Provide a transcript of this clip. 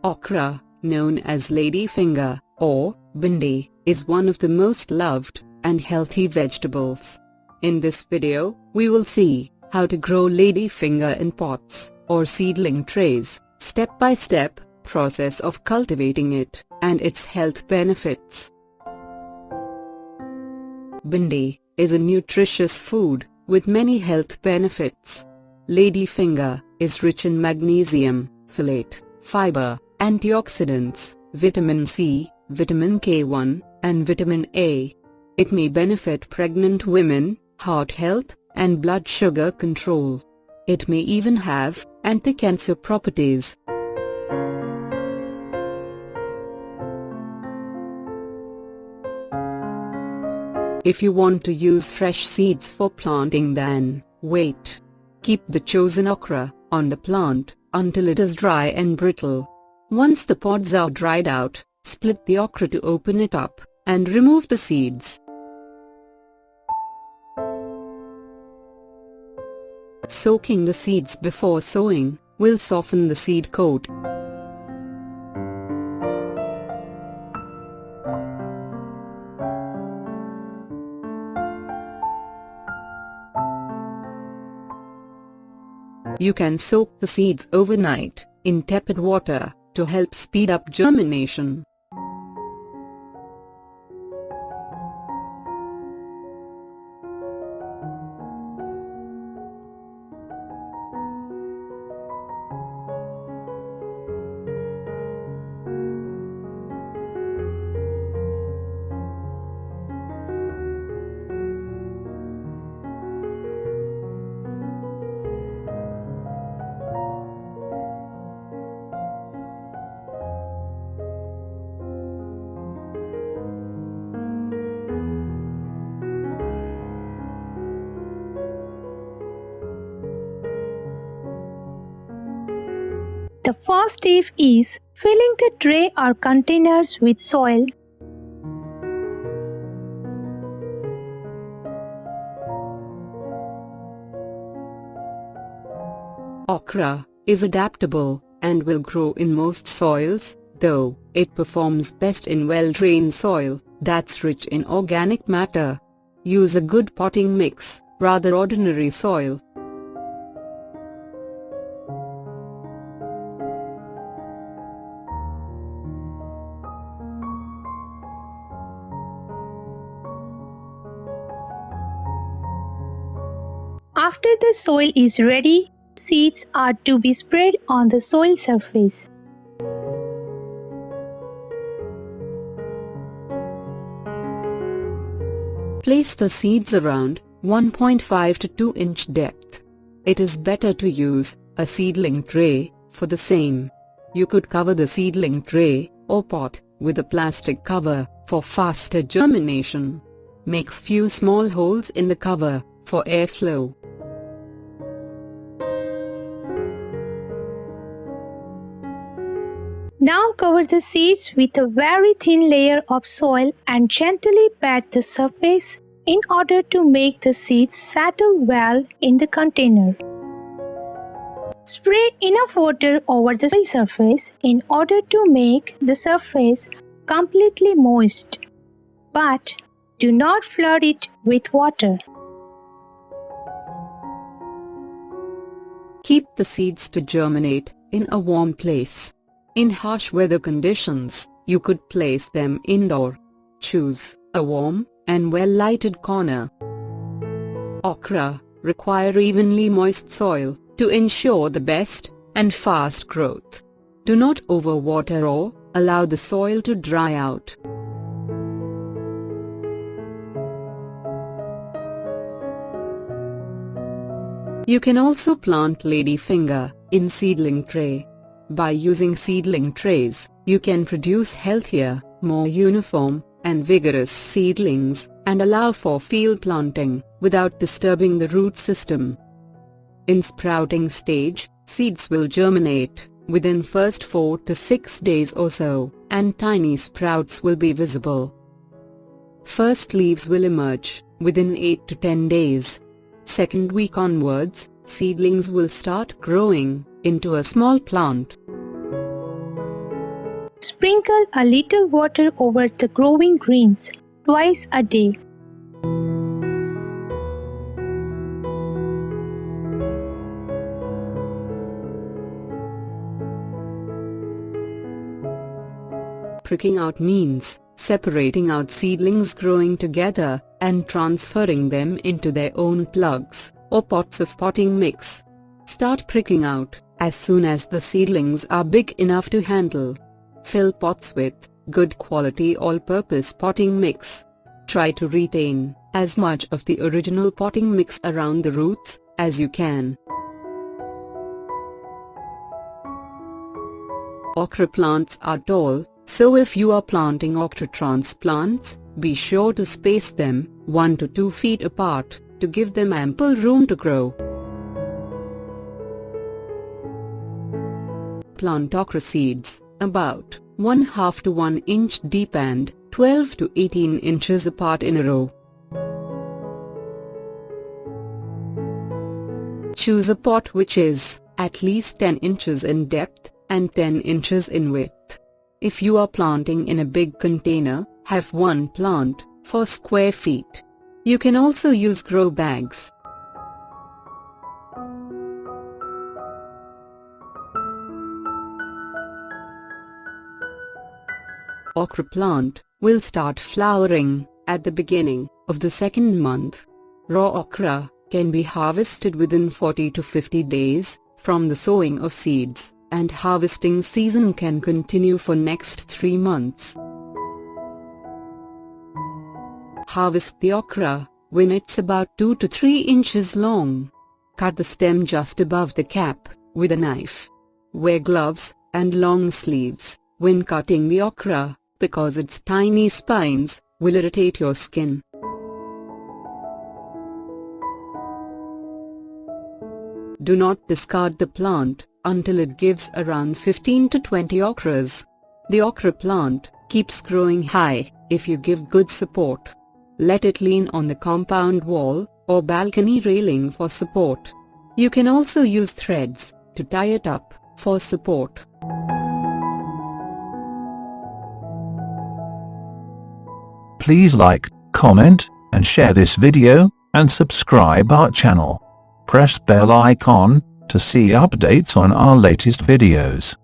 Okra, known as ladyfinger, or bhindi, is one of the most loved and healthy vegetables. In this video, we will see how to grow ladyfinger in pots, or seedling trays, step-by-step process of cultivating it, and its health benefits. Bhindi is a nutritious food with many health benefits. Ladyfinger is rich in magnesium, folate, fiber, antioxidants, vitamin C, vitamin K1, and vitamin A. It may benefit pregnant women, heart health, and blood sugar control. It may even have anti-cancer properties. If you want to use fresh seeds for planting, then wait. Keep the chosen okra on the plant until it is dry and brittle. Once the pods are dried out, split the okra to open it up and remove the seeds. Soaking the seeds before sowing will soften the seed coat. You can soak the seeds overnight in tepid water to help speed up germination. The first step is filling the tray or containers with soil. Okra is adaptable and will grow in most soils, though it performs best in well-drained soil that's rich in organic matter. Use a good potting mix, rather ordinary soil. After the soil is ready, seeds are to be spread on the soil surface. Place the seeds around 1.5 to 2 inch depth. It is better to use a seedling tray for the same. You could cover the seedling tray or pot with a plastic cover for faster germination. Make few small holes in the cover for airflow. Now cover the seeds with a very thin layer of soil and gently pat the surface in order to make the seeds settle well in the container. Spray enough water over the soil surface in order to make the surface completely moist, but do not flood it with water. Keep the seeds to germinate in a warm place. In harsh weather conditions, you could place them indoor. Choose a warm and well-lighted corner. Okra require evenly moist soil to ensure the best and fast growth. Do not overwater or allow the soil to dry out. You can also plant ladyfinger in seedling tray. By using seedling trays, you can produce healthier, more uniform, and vigorous seedlings, and allow for field planting without disturbing the root system. In sprouting stage, seeds will germinate within first 4 to 6 days or so, and tiny sprouts will be visible. First leaves will emerge within 8 to 10 days. Second week onwards, seedlings will start growing into a small plant. Sprinkle a little water over the growing greens twice a day. Pricking out means separating out seedlings growing together and transferring them into their own plugs or pots of potting mix. Start pricking out as soon as the seedlings are big enough to handle. Fill pots with good quality all-purpose potting mix. Try to retain as much of the original potting mix around the roots as you can. Okra plants are tall, so if you are planting okra transplants, be sure to space them 1 to 2 feet apart to give them ample room to grow. Plant okra seeds about 1/2 to 1 inch deep and 12 to 18 inches apart in a row. Choose a pot which is at least 10 inches in depth and 10 inches in width. If you are planting in a big container, have one plant for square feet. You can also use grow bags. Okra plant will start flowering at the beginning of the second month. Raw okra can be harvested within 40 to 50 days from the sowing of seeds, and harvesting season can continue for next 3 months. Harvest the okra when it's about 2 to 3 inches long. Cut the stem just above the cap with a knife. Wear gloves and long sleeves when cutting the okra, because its tiny spines will irritate your skin. Do not discard the plant until it gives around 15 to 20 okras. The okra plant keeps growing high if you give good support. Let it lean on the compound wall or balcony railing for support. You can also use threads to tie it up for support. Please like, comment, and share this video, and subscribe our channel. Press bell icon to see updates on our latest videos.